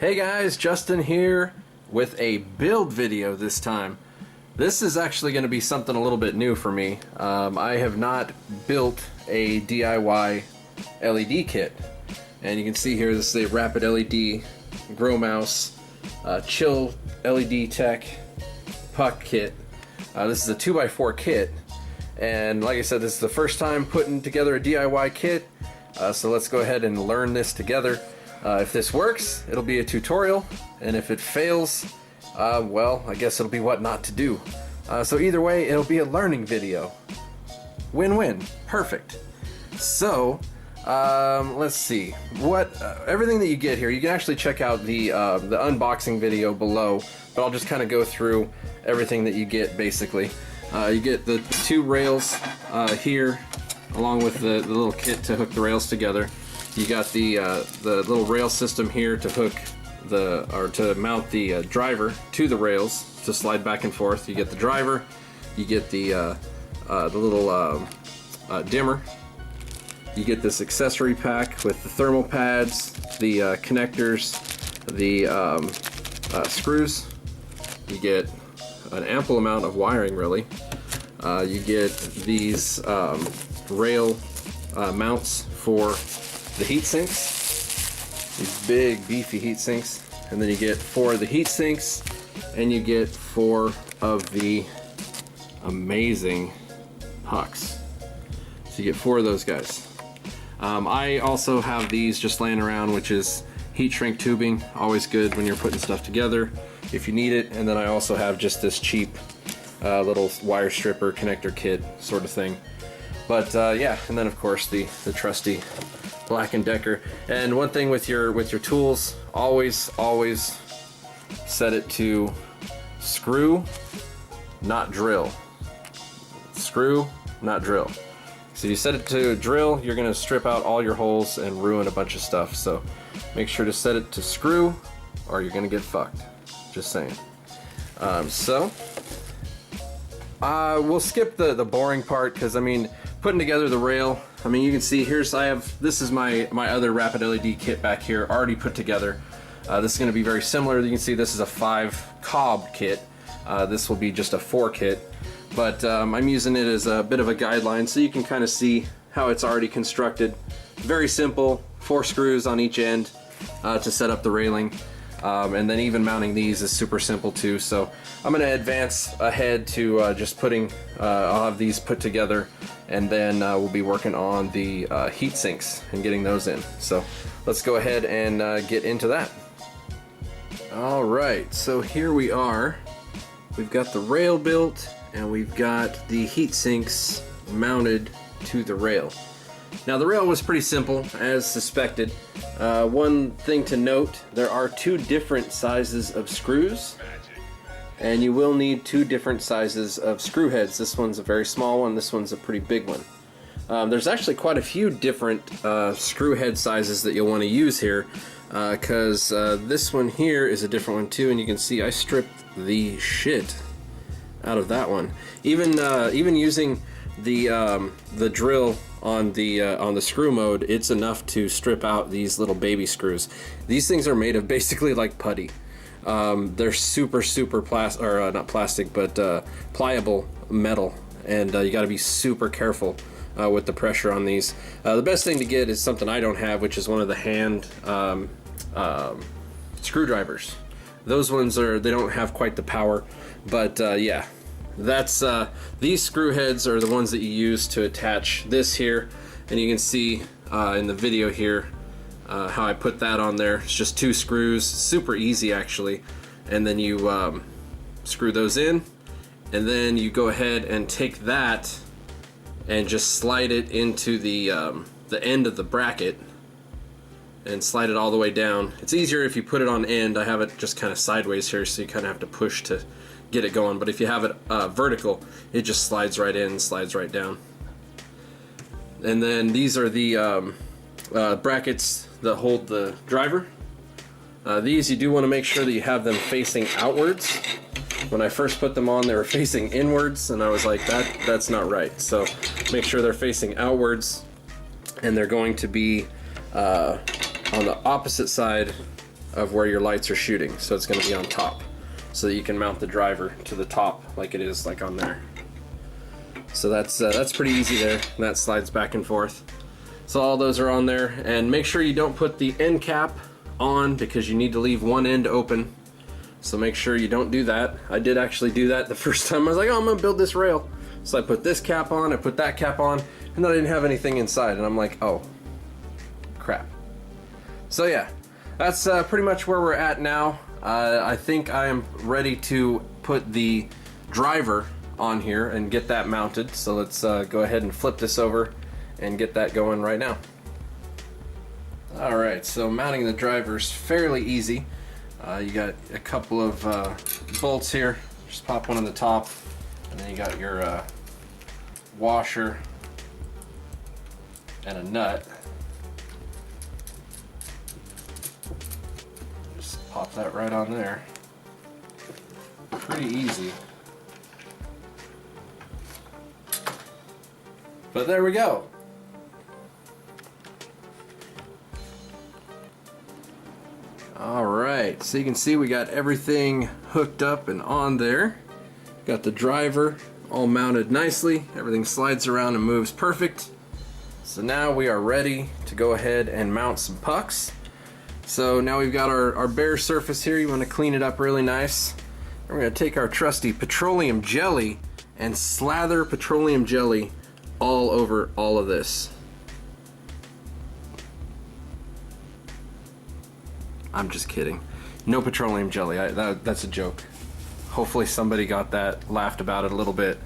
Hey guys, Justin here with a build video this time. This is actually going to be something a little bit new for me. I have not built a DIY LED kit. And you can see here, this is a Rapid LED Growmau5 Chill LED Tech puck kit. This is a 2x4 kit. And like I said, this is the first time putting together a DIY kit. So let's go ahead and learn this together. If this works, it'll be a tutorial, and if it fails, well, I guess it'll be what not to do. So either way, it'll be a learning video. Win-win. Perfect. So, let's see. Everything that you get here, you can actually check out the unboxing video below, but I'll just kind of go through everything that you get, basically. You get the two rails here, along with the little kit to hook the rails together. You got the little rail system here to hook to mount the driver to the rails to slide back and forth. You get the driver, you get the little dimmer, you get this accessory pack with the thermal pads, the connectors, the screws. You get an ample amount of wiring, really. You get these rail mounts for the heat sinks, these big beefy heat sinks, and then you get 4 of the heat sinks, and you get 4 of the amazing pucks. So you get 4 of those guys. I also have these just laying around, which is heat shrink tubing, always good when you're putting stuff together if you need it. And then I also have just this cheap little wire stripper connector kit sort of thing. But yeah, and then of course the trusty Black & Decker. And one thing with your tools, always set it to screw, not drill. Screw, not drill. So you set it to drill, you're gonna strip out all your holes and ruin a bunch of stuff. So make sure to set it to screw, or you're gonna get fucked. Just saying. We'll skip the boring part, because I mean, putting together the rail, I mean, you can see this is my other Rapid LED kit back here, already put together. This is going to be very similar. You can see this is a 5 cob kit. This will be just a 4 kit, but I'm using it as a bit of a guideline so you can kind of see how it's already constructed. Very simple, 4 screws on each end to set up the railing. And then even mounting these is super simple too. So I'm going to advance ahead to just putting, I'll have these put together, and then we'll be working on the heat sinks and getting those in. So let's go ahead and get into that. Alright, so here we are. We've got the rail built, and we've got the heat sinks mounted to the rail. Now the rail was pretty simple, as suspected. One thing to note, there are 2 different sizes of screws, and you will need 2 different sizes of screw heads. This one's a very small one, this one's a pretty big one. There's actually quite a few different screw head sizes that you'll want to use here, because this one here is a different one too, and you can see I stripped the shit out of that one. Even using the drill on the screw mode, it's enough to strip out these little baby screws. These things are made of basically like putty. They're super not plastic, but pliable metal, and you got to be super careful with the pressure on these. The best thing to get is something I don't have, which is one of the hand screwdrivers. Those ones they don't have quite the power, but yeah. That's these screw heads are the ones that you use to attach this here, and you can see in the video here how I put that on there. It's just 2 screws, super easy actually, and then you screw those in, and then you go ahead and take that and just slide it into the end of the bracket and slide it all the way down. It's easier if you put it on end. I have it just kind of sideways here, so you kind of have to push to get it going, but if you have it vertical, it just slides right in and slides right down. And then these are the brackets that hold the driver. These, you do want to make sure that you have them facing outwards. When I first put them on, they were facing inwards, and I was like, that's not right. So make sure they're facing outwards, and they're going to be on the opposite side of where your lights are shooting. So it's going to be on top, so that you can mount the driver to the top like it is like on there. So that's pretty easy there, and that slides back and forth. So all those are on there, and make sure you don't put the end cap on because you need to leave one end open. So make sure you don't do that. I did actually do that the first time. I was like, oh, I'm gonna build this rail. So I put this cap on, I put that cap on, and then I didn't have anything inside, and I'm like, oh, crap. So yeah, that's pretty much where we're at now. I think I am ready to put the driver on here and get that mounted. So let's go ahead and flip this over and get that going right now. Alright, so mounting the driver is fairly easy. You got a couple of bolts here. Just pop one on the top, and then you got your washer and a nut. Just pop that right on there. Pretty easy. But there we go. Alright, so you can see we got everything hooked up and on there. Got the driver all mounted nicely. Everything slides around and moves perfect. So now we are ready to go ahead and mount some pucks. So now we've got our bare surface here. You want to clean it up really nice. And we're going to take our trusty petroleum jelly and slather petroleum jelly all over all of this. I'm just kidding. No petroleum jelly. That's a joke. Hopefully somebody got that, laughed about it a little bit,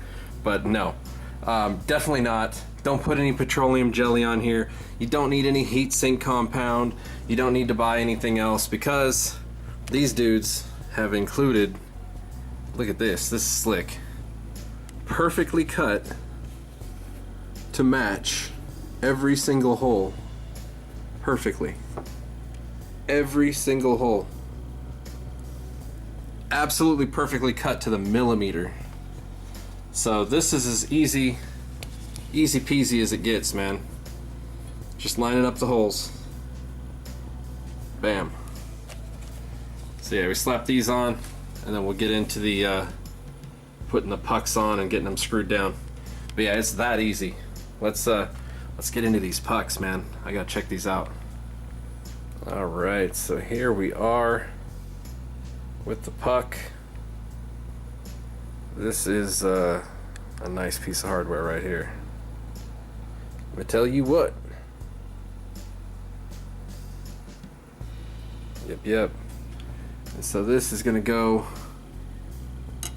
but no. Definitely not. Don't put any petroleum jelly on here. You don't need any heat sink compound. You don't need to buy anything else because these dudes have included, look at this, this is slick. Perfectly cut to match every single hole. Perfectly. Every single hole. Absolutely perfectly cut to the millimeter. So this is as easy peasy as it gets, man. Just lining up the holes. Bam. So yeah, we slap these on, and then we'll get into the putting the pucks on and getting them screwed down. But yeah, it's that easy. Let's get into these pucks, man. I gotta check these out. Alright, so here we are with the puck. This is a nice piece of hardware right here. I'm gonna tell you what. Yep. And so this is gonna go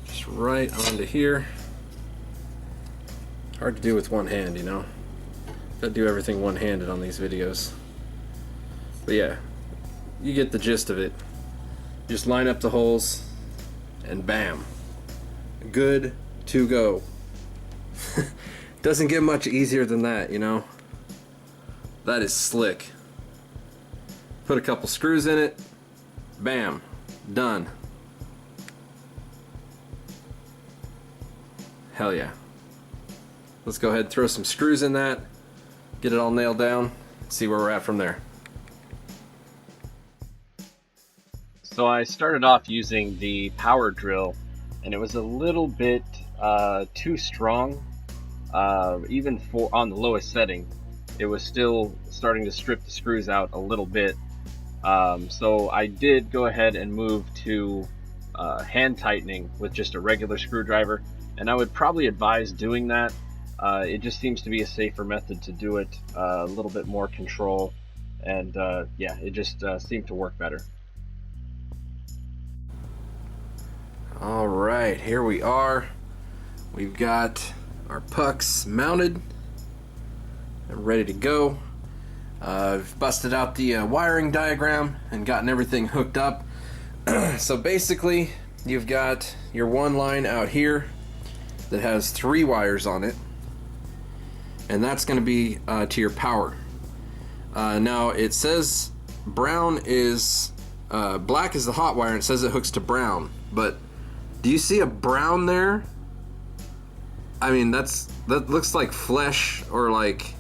just right onto here. Hard to do with one hand, you know. Gotta do everything one-handed on these videos. But yeah, you get the gist of it. Just line up the holes and bam, good to go. Doesn't get much easier than that, you know. That is slick. Put a couple screws in it, bam, done. Hell yeah. Let's go ahead and throw some screws in that, get it all nailed down, see where we're at from there. So I started off using the power drill, and it was a little bit too strong, even for on the lowest setting. It was still starting to strip the screws out a little bit. So I did go ahead and move to hand tightening with just a regular screwdriver, and I would probably advise doing that. It just seems to be a safer method to do it, a little bit more control, and yeah, it just seemed to work better. Alright, here we are. We've got our pucks mounted and ready to go. I've busted out the wiring diagram and gotten everything hooked up. So basically, you've got your one line out here that has 3 wires on it, and that's going to be to your power. Now it says brown is black is the hot wire, and it says it hooks to brown, but do you see a brown there? I mean, that looks like flesh, or like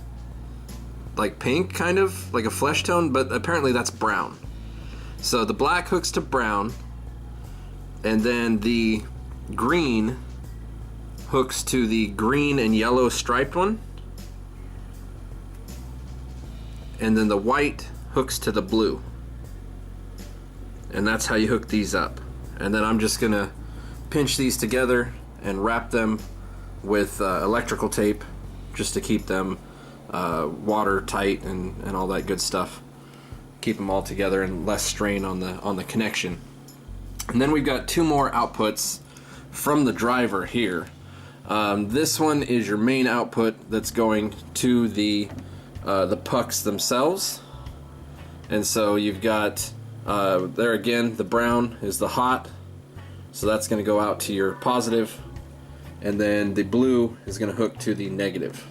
pink, kind of like a flesh tone, but apparently that's brown. So the black hooks to brown, and then the green hooks to the green and yellow striped one, and then the white hooks to the blue. And that's how you hook these up. And then I'm just gonna pinch these together and wrap them with electrical tape just to keep them watertight and all that good stuff. Keep them all together and less strain on the connection. And then we've got two more outputs from the driver here. This one is your main output that's going to the pucks themselves. And so you've got there again, the brown is the hot, so that's going to go out to your positive, and then the blue is going to hook to the negative.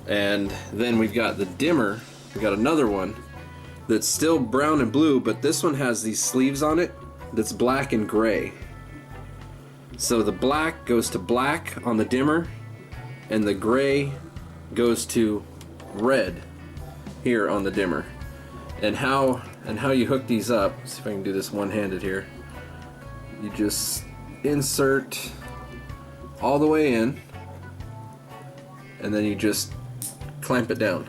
And then we've got the dimmer. We've got another one that's still brown and blue, but this one has these sleeves on it that's black and gray. So the black goes to black on the dimmer, and the gray goes to red here on the dimmer. And how you hook these up, let's see if I can do this one-handed here. You just insert all the way in, and then you just clamp it down.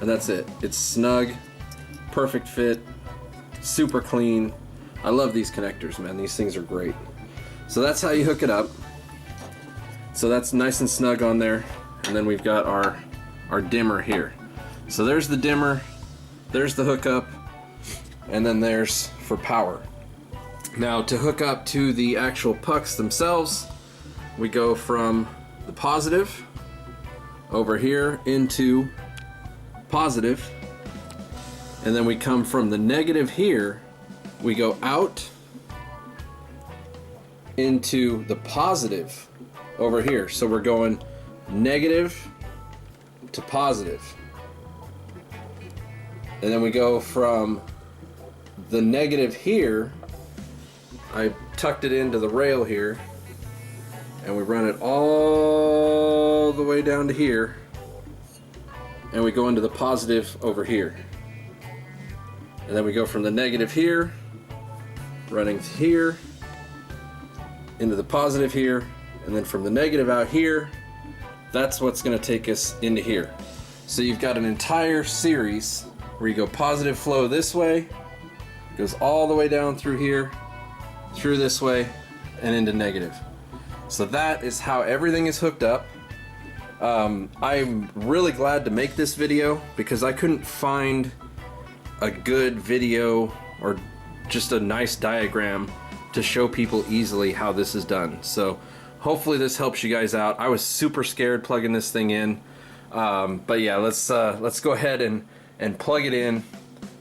And that's it. It's snug, perfect fit, super clean. I love these connectors, man. These things are great. So that's how you hook it up. So that's nice and snug on there. And then we've got our dimmer here. So there's the dimmer, there's the hookup, and then there's for power. Now to hook up to the actual pucks themselves, we go from the positive over here into positive, and then we come from the negative here, we go out into the positive over here. So we're going negative to positive. And then we go from the negative here, I tucked it into the rail here, and we run it all the way down to here, and we go into the positive over here. And then we go from the negative here, running here, into the positive here, and then from the negative out here, that's what's going to take us into here. So you've got an entire series where you go positive flow this way, goes all the way down through here, through this way, and into negative. So that is how everything is hooked up. I'm really glad to make this video because I couldn't find a good video or just a nice diagram to show people easily how this is done. So hopefully this helps you guys out. I was super scared plugging this thing in, but yeah, let's go ahead and plug it in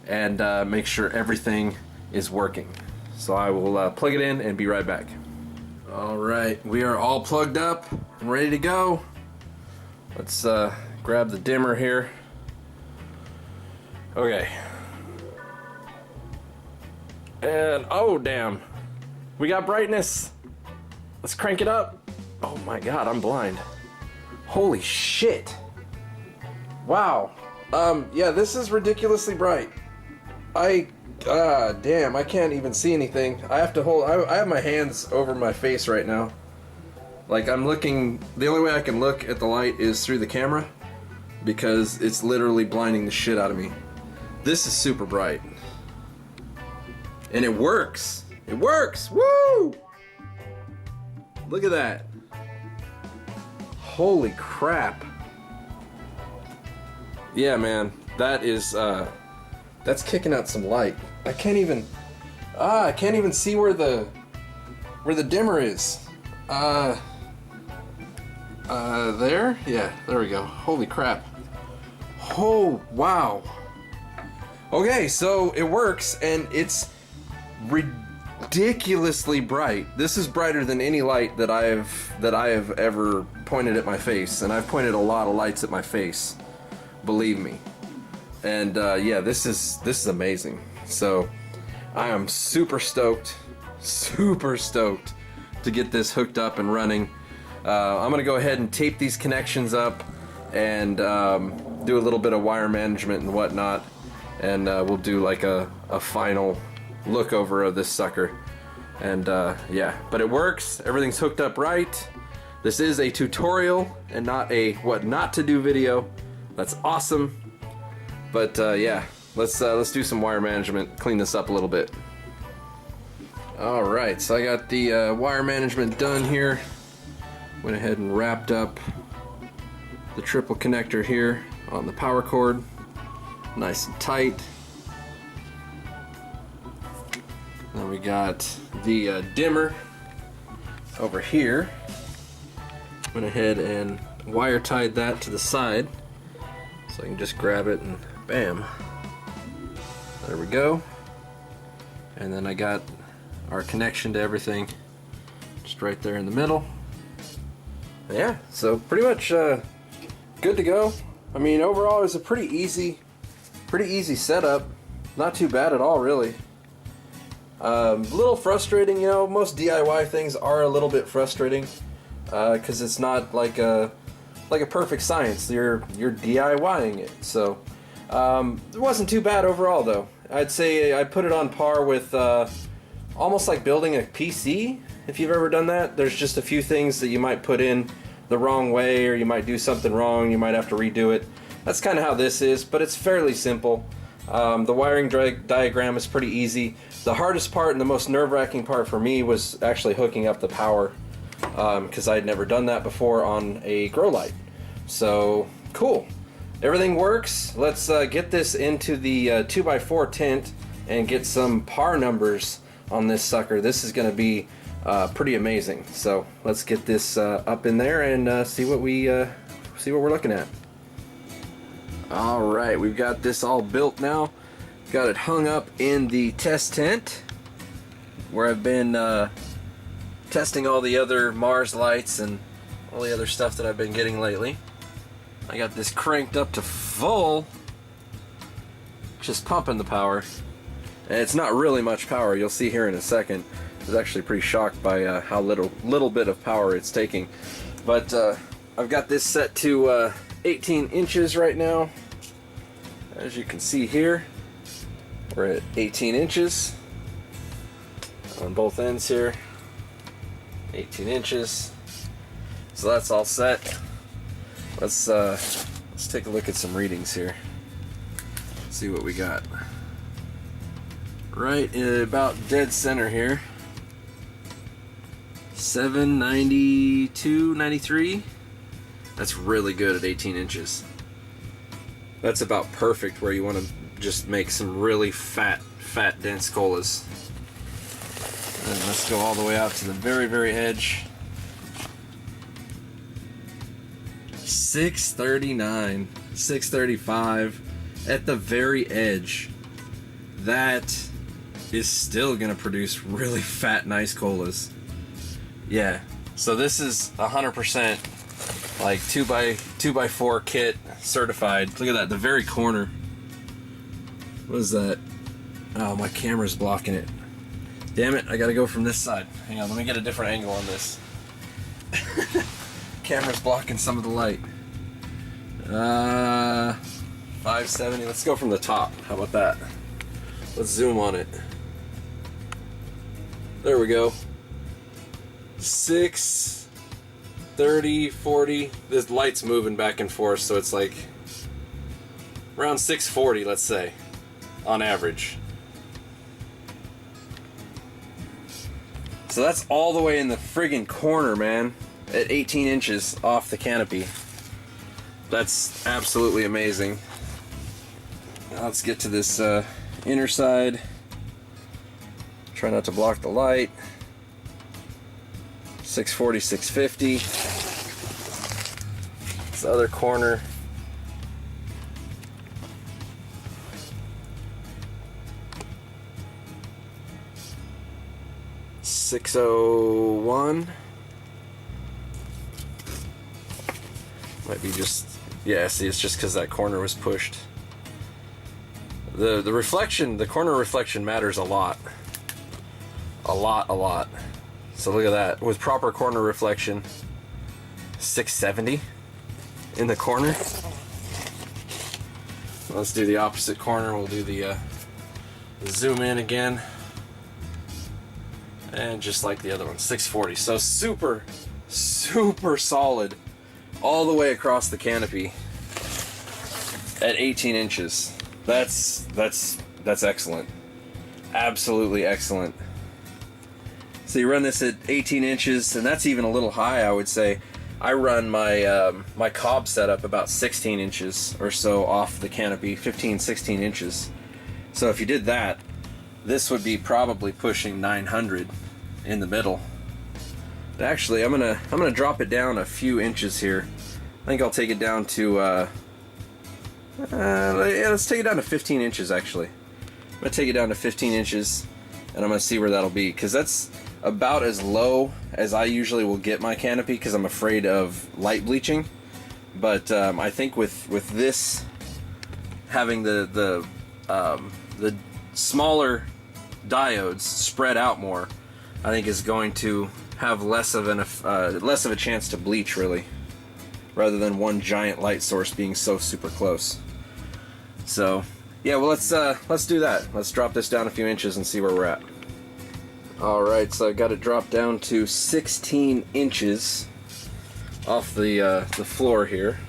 and make sure everything is working. So I will plug it in and be right back. All right, we are all plugged up and ready to go. Let's grab the dimmer here. Okay. And oh damn, we got brightness. Let's crank it up. Oh my god, I'm blind. Holy shit. Wow. Yeah, this is ridiculously bright. Damn, I can't even see anything. I have to hold, I have my hands over my face right now. Like I'm looking, the only way I can look at the light is through the camera because it's literally blinding the shit out of me. This is super bright. And it works. It works. Woo! Look at that. Holy crap. Yeah, man. That is that's kicking out some light. I can't even see where the dimmer is. There? Yeah, there we go. Holy crap. Oh, wow. Okay, so it works and it's ridiculously bright. This is brighter than any light that I have ever pointed at my face, and I've pointed a lot of lights at my face, believe me. And yeah, this is amazing. So I am super stoked to get this hooked up and running. I'm gonna go ahead and tape these connections up and do a little bit of wire management and whatnot, and we'll do like a final look over of this sucker. And yeah, but it works. Everything's hooked up right. This is a tutorial and not a what not to do video. That's awesome. But yeah, let's do some wire management, clean this up a little bit. All right, so I got the wire management done here. Went ahead and wrapped up the triple connector here on the power cord, nice and tight. Then we got the dimmer over here. Went ahead and wire tied that to the side so I can just grab it and bam. There we go. And then I got our connection to everything just right there in the middle. Yeah, so pretty much good to go. I mean, overall it was a pretty easy setup. Not too bad at all, really. A little frustrating, you know, most DIY things are a little bit frustrating because it's not like a perfect science. You're DIYing it. So it wasn't too bad overall, though. I'd say I put it on par with almost like building a PC, if you've ever done that. There's just a few things that you might put in the wrong way, or you might do something wrong, you might have to redo it. That's kind of how this is, but it's fairly simple. The wiring diagram is pretty easy. The hardest part and the most nerve-wracking part for me was actually hooking up the power, because I'd never done that before on a grow light. So cool, everything works. Let's get this into the 2x4 tent and get some par numbers on this sucker. This is going to be pretty amazing. So let's get this up in there and see what we're looking at. All right, we've got this all built now. Got it hung up in the test tent where I've been testing all the other Mars lights and all the other stuff that I've been getting lately. I got this cranked up to full, just pumping the power. And it's not really much power, you'll see here in a second. I was actually pretty shocked by how little bit of power it's taking. But I've got this set to 18 inches right now. As you can see here, we're at 18 inches on both ends here. 18 inches. So that's all set. Let's take a look at some readings here. See what we got. Right in about dead center here. 792, 93. That's really good at 18 inches. That's about perfect where you want to just make some really fat dense colas. And let's go all the way out to the very edge. 639, 635 at the very edge. That is still gonna produce really fat, nice colas. Yeah, so this is 100% like 2x4 kit certified. Look at that, the very corner. What is that? Oh, my camera's blocking it. Damn it, I gotta go from this side. Hang on, let me get a different angle on this. Camera's blocking some of the light. 570, let's go from the top. How about that? Let's zoom on it. There we go. 6, 30, 40. This light's moving back and forth, so it's like around 640, let's say, on average. So that's all the way in the friggin' corner, man, at 18 inches off the canopy. That's absolutely amazing. Now let's get to this inner side. Try not to block the light. 640, 650. This other corner. $601. Might be just, yeah, see, it's just because that corner was pushed. The reflection, the corner reflection matters a lot. A lot. So look at that. With proper corner reflection, 670 in the corner. Let's do the opposite corner. We'll do the zoom in again. And just like the other one, 640. So super, super solid all the way across the canopy at 18 inches. That's excellent. Absolutely excellent. So you run this at 18 inches, and that's even a little high, I would say. I run my my cob setup about 16 inches or so off the canopy, 15, 16 inches. So if you did that, this would be probably pushing 900 in the middle. But actually, I'm gonna drop it down a few inches here. I think I'll take it down to yeah, let's take it down to 15 inches actually. I'm gonna take it down to 15 inches, and I'm gonna see where that'll be, because that's about as low as I usually will get my canopy, because I'm afraid of light bleaching. But I think with this having the smaller diodes spread out more, I think is going to have less of a chance to bleach, really, rather than one giant light source being so super close. So yeah, well, let's do that. Let's drop this down a few inches and see where we're at. Alright, so I got it dropped down to 16 inches off the floor here.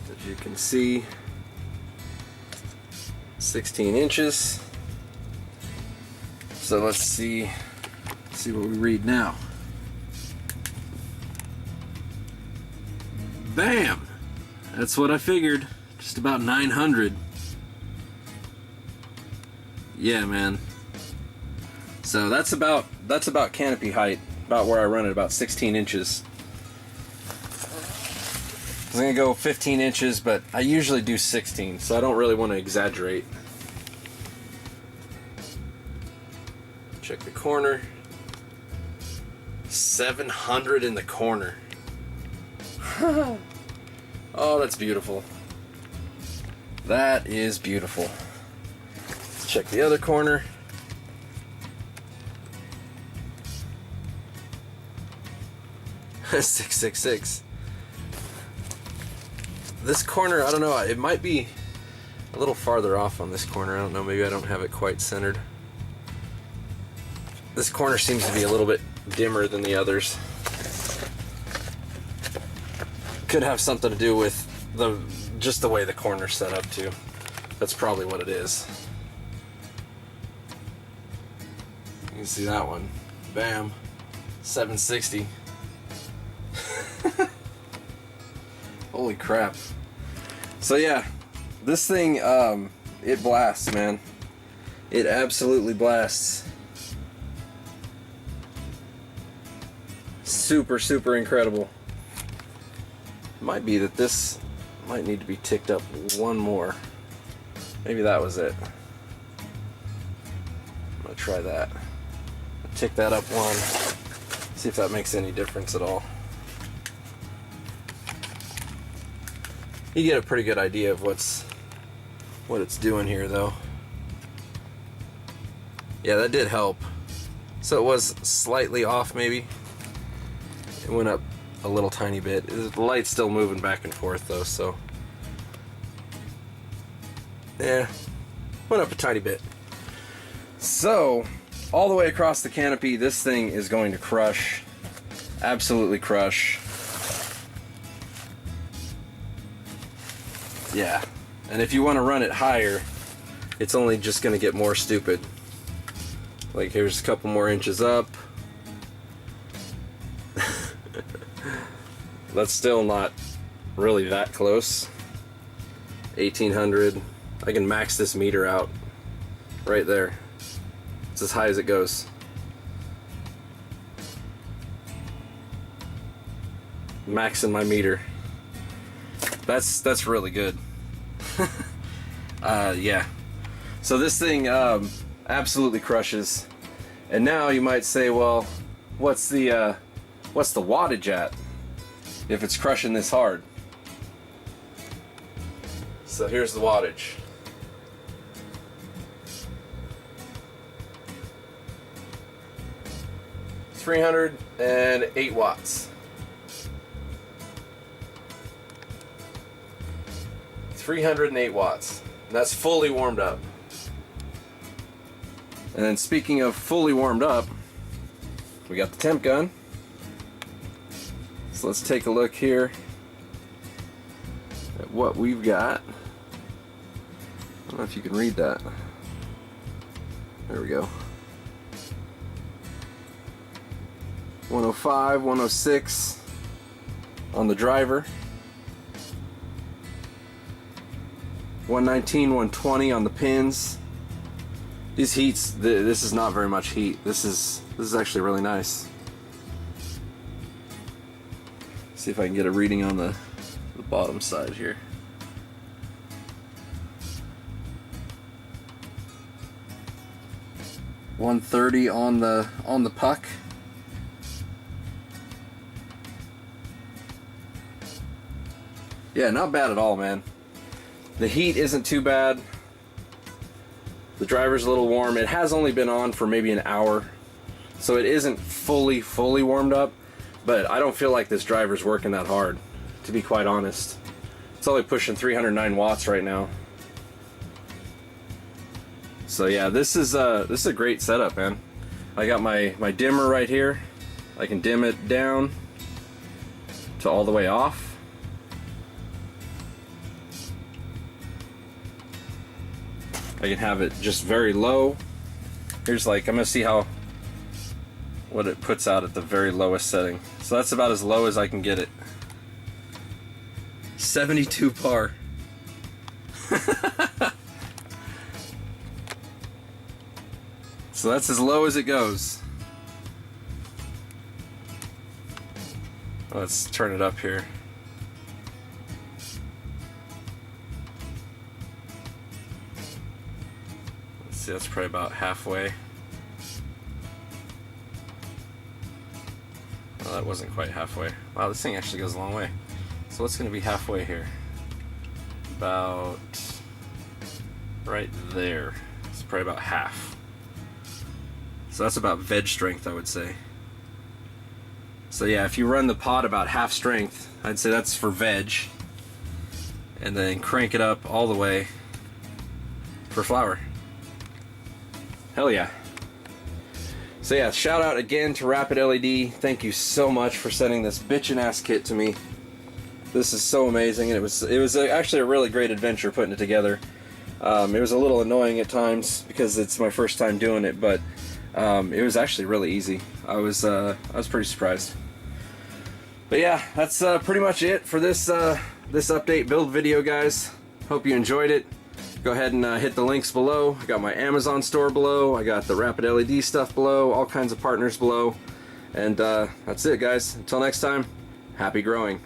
As you can see, 16 inches. So let's see what we read now. Bam! That's what I figured. Just about 900. Yeah, man. So that's about canopy height, about where I run it, about 16 inches. I was gonna go 15 inches, but I usually do 16, so I don't really want to exaggerate. Check the corner. 700 in the corner. Oh, that's beautiful. That is beautiful. Let's check the other corner. 666. This corner, I don't know, it might be a little farther off on this corner. I don't know, maybe I don't have it quite centered. This corner seems to be a little bit dimmer than the others. Could have something to do with just the way the corner's set up too. That's probably what it is. You can see that one. Bam. 760. Holy crap. So yeah, this thing, it blasts, man. It absolutely blasts. Super, super incredible. Might be that this might need to be ticked up one more. Maybe that was it. I'm gonna try that. Tick that up one. See if that makes any difference at all. You get a pretty good idea of what it's doing here, though. Yeah, that did help. So it was slightly off, maybe. It went up a little tiny bit. The light's still moving back and forth, though, so yeah, went up a tiny bit. So all the way across the canopy, this thing is going to crush. Absolutely crush. Yeah, and if you want to run it higher, it's only just going to get more stupid. Like, here's a couple more inches up. That's still not really that close. 1800. I can max this meter out right there. It's as high as it goes. Maxing my meter. That's really good. Yeah. So this thing absolutely crushes. And now you might say, well, what's the wattage at if it's crushing this hard? So here's the wattage. (308 watts). 308 watts. And that's fully warmed up. And then speaking of fully warmed up, we got the temp gun. So let's take a look here at what we've got. I don't know if you can read that. There we go. 105, 106 on the driver. 119, 120 on the pins. These heats, this is not very much heat. This is actually really nice. See if I can get a reading on the bottom side here. .130 on the puck. Yeah, not bad at all, man. The heat isn't too bad. The driver's a little warm. It has only been on for maybe an hour, so it isn't fully warmed up, but I don't feel like this driver's working that hard, to be quite honest. It's only pushing 309 watts right now. So yeah, this is a great setup, man. I got my dimmer right here. I can dim it down to all the way off. I can have it just very low. Here's like, I'm gonna see what it puts out at the very lowest setting. So that's about as low as I can get it. 72 par. So that's as low as it goes. Let's turn it up here. See, that's probably about halfway. Well, that wasn't quite halfway. Wow, this thing actually goes a long way. So what's going to be halfway here? About right there. It's probably about half. So that's about veg strength, I would say. So yeah, if you run the pod about half strength, I'd say that's for veg. And then crank it up all the way for flower. Hell yeah. So yeah, shout out again to Rapid LED. Thank you so much for sending this bitchin' ass kit to me. This is so amazing, and it was actually a really great adventure putting it together. It was a little annoying at times because it's my first time doing it, but it was actually really easy. I was pretty surprised. But yeah, that's pretty much it for this update build video, guys. Hope you enjoyed it. Go ahead and hit the links below. I got my Amazon store below. I got the Rapid LED stuff below. All kinds of partners below. And that's it, guys. Until next time, happy growing.